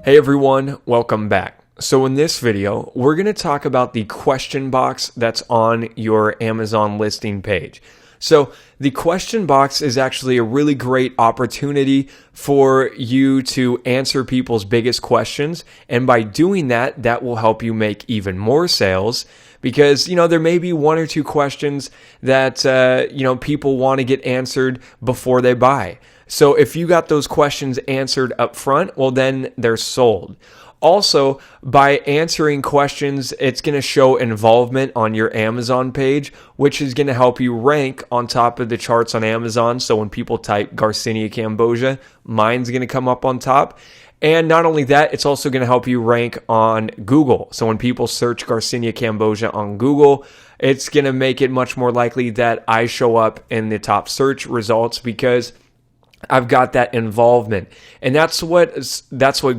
Hey everyone, welcome back. So in this video, we're going to talk about the question box that's on your Amazon listing page. So the question box is actually a really great opportunity for you to answer people's biggest questions. And by doing that, that will help you make even more sales because, there may be one or two questions that, people want to get answered before they buy. So if you got those questions answered up front, well, then they're sold. Also, by answering questions, it's going to show involvement on your Amazon page, which is going to help you rank on top of the charts on Amazon. So when people type Garcinia Cambogia, mine's going to come up on top. And not only that, it's also going to help you rank on Google. So when people search Garcinia Cambogia on Google, it's going to make it much more likely that I show up in the top search results because I've got that involvement. And that's what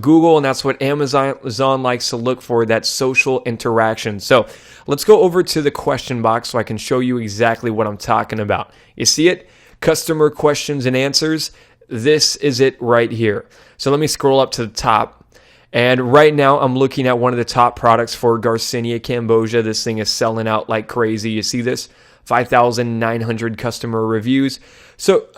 Google and that's what Amazon likes to look for, that social interaction. So let's go over to the question box so I can show you exactly what I'm talking about. You see it? Customer questions and answers. This is it right here. So let me scroll up to the top. And right now I'm looking at one of the top products for Garcinia Cambogia. This thing is selling out like crazy. You see this? 5,900 customer reviews. So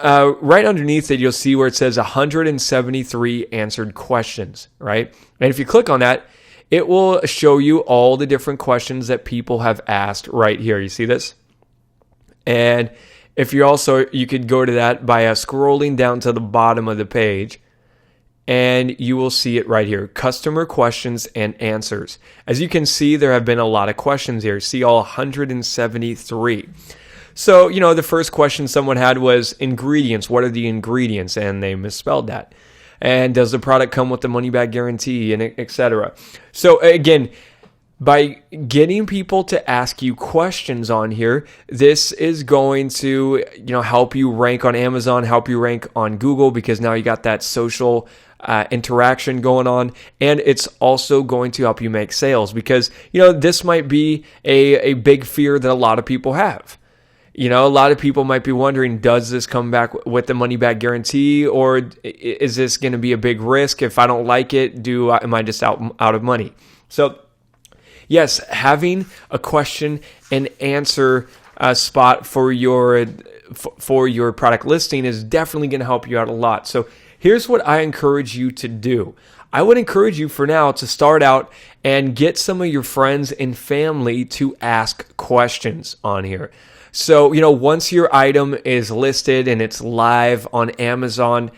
right underneath it, you'll see where it says 173 answered questions, right? And if you click on that, it will show you all the different questions that people have asked right here. You see this? And if you could go to that by scrolling down to the bottom of the page, and you will see it right here, customer questions and answers. As you can see, there have been a lot of questions here. See all 173. So, the first question someone had was ingredients. What are the ingredients? And they misspelled that. And does the product come with the money back guarantee, and etc. So again, by getting people to ask you questions on here, this is going to, help you rank on Amazon, help you rank on Google, because now you got that social interaction going on, and it's also going to help you make sales because, this might be a big fear that a lot of people have. A lot of people might be wondering, does this come back with the money back guarantee, or is this going to be a big risk? If I don't like it, am I just out of money? So yes, having a question and answer spot for your product listing is definitely going to help you out a lot. So here's what I encourage you to do. I would encourage you for now to start out and get some of your friends and family to ask questions on here. So, once your item is listed and it's live on Amazon,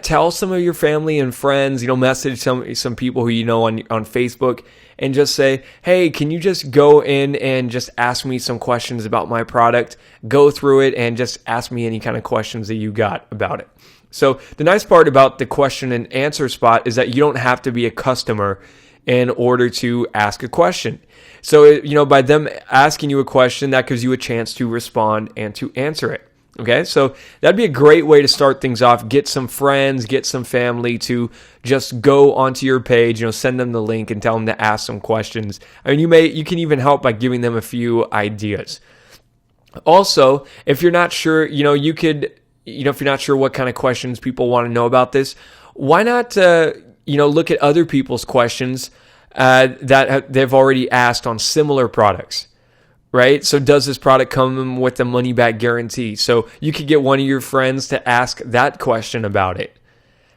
tell some of your family and friends, message some people who on Facebook and just say, hey, can you just go in and just ask me some questions about my product? Go through it and just ask me any kind of questions that you got about it. So the nice part about the question and answer spot is that you don't have to be a customer in order to ask a question. So, by them asking you a question, that gives you a chance to respond and to answer it. Okay, so that'd be a great way to start things off. Get some friends, get some family to just go onto your page, send them the link and tell them to ask some questions. I mean, you can even help by giving them a few ideas. Also, if you're not sure, if you're not sure what kind of questions people want to know about this, why not, look at other people's questions that they've already asked on similar products, right? So does this product come with a money back guarantee? So you could get one of your friends to ask that question about it.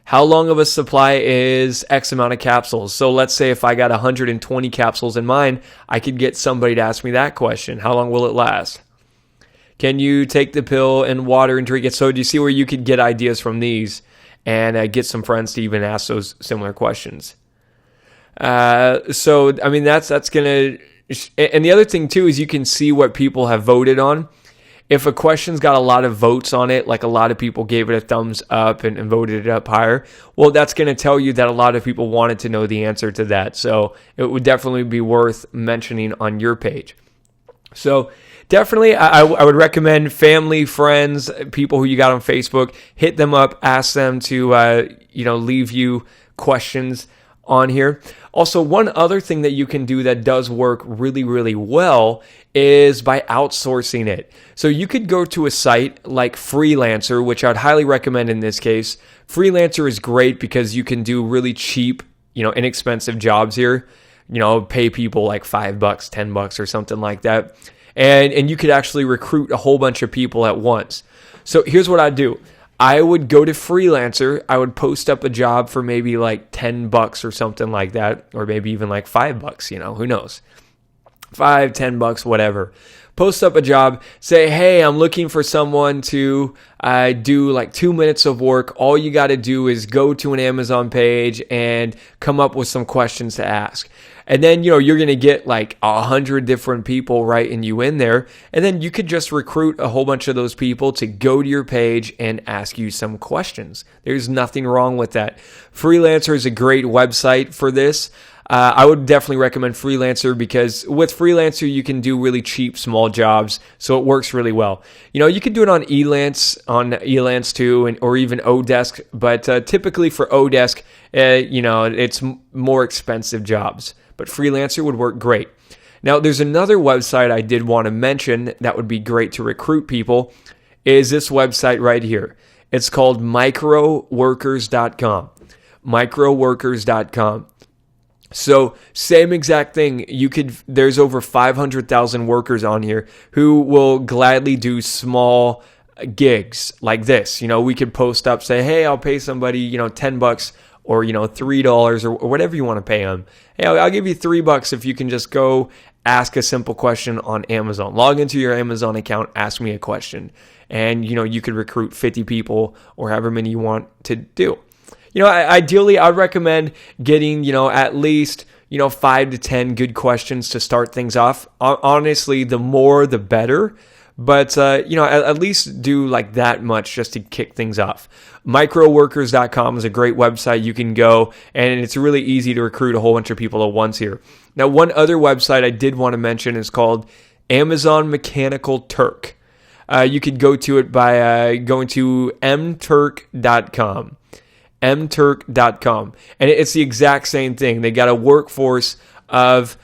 How long of a supply is X amount of capsules? So let's say if I got 120 capsules in mine, I could get somebody to ask me that question. How long will it last? Can you take the pill and water and drink it? So do you see where you could get ideas from these and get some friends to even ask those similar questions? So, I mean, that's going to... And the other thing, too, is you can see what people have voted on. If a question's got a lot of votes on it, like a lot of people gave it a thumbs up and voted it up higher, well, that's going to tell you that a lot of people wanted to know the answer to that. So it would definitely be worth mentioning on your page. So definitely, I would recommend family, friends, people who you got on Facebook, hit them up, ask them to, leave you questions on here. Also, one other thing that you can do that does work really, really well is by outsourcing it. So you could go to a site like Freelancer, which I'd highly recommend in this case. Freelancer is great because you can do really cheap inexpensive jobs here. Pay people like $5, $10 or something like that. And you could actually recruit a whole bunch of people at once. So here's what I'd do. I would go to Freelancer. I would post up a job for maybe like $10 or something like that, or maybe even like $5, who knows? $5, $10, whatever. Post up a job, say, hey, I'm looking for someone to do like 2 minutes of work. All you got to do is go to an Amazon page and come up with some questions to ask. And then, you're going to get like 100 different people writing you in there. And then you could just recruit a whole bunch of those people to go to your page and ask you some questions. There's nothing wrong with that. Freelancer is a great website for this. I would definitely recommend Freelancer because with Freelancer, you can do really cheap, small jobs. So it works really well. You can do it on Elance too, or even Odesk. But typically for Odesk, it's more expensive jobs. But Freelancer would work great. Now, there's another website I did want to mention that would be great to recruit people is this website right here. It's called microworkers.com. Microworkers.com. So same exact thing. There's over 500,000 workers on here who will gladly do small gigs like this. We could post up, say, hey, I'll pay somebody, $10 or, $3 or whatever you want to pay them. Hey, I'll give you $3 if you can just go ask a simple question on Amazon. Log into your Amazon account, ask me a question. And, you could recruit 50 people or however many you want to do. Ideally, I'd recommend getting, at least, 5 to 10 good questions to start things off. Honestly, the more, the better. But, at least do like that much just to kick things off. Microworkers.com is a great website. You can go, and it's really easy to recruit a whole bunch of people at once here. Now, one other website I did want to mention is called Amazon Mechanical Turk. You could go to it by going to mturk.com. mturk.com. And it's the exact same thing. They got a workforce of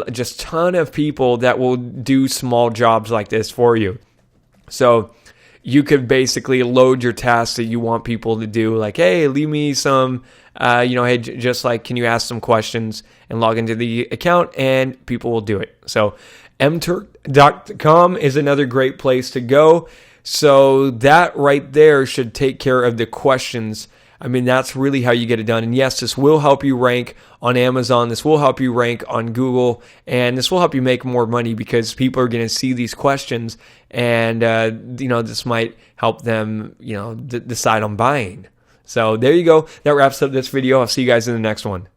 just ton of people that will do small jobs like this for you. So you could basically load your tasks that you want people to do. Like, hey, leave me some, hey, just like, can you ask some questions and log into the account, and people will do it. So mturk.com is another great place to go. So that right there should take care of the questions. That's really how you get it done. And yes, this will help you rank on Amazon. This will help you rank on Google. And this will help you make more money because people are going to see these questions. And, this might help them, decide on buying. So there you go. That wraps up this video. I'll see you guys in the next one.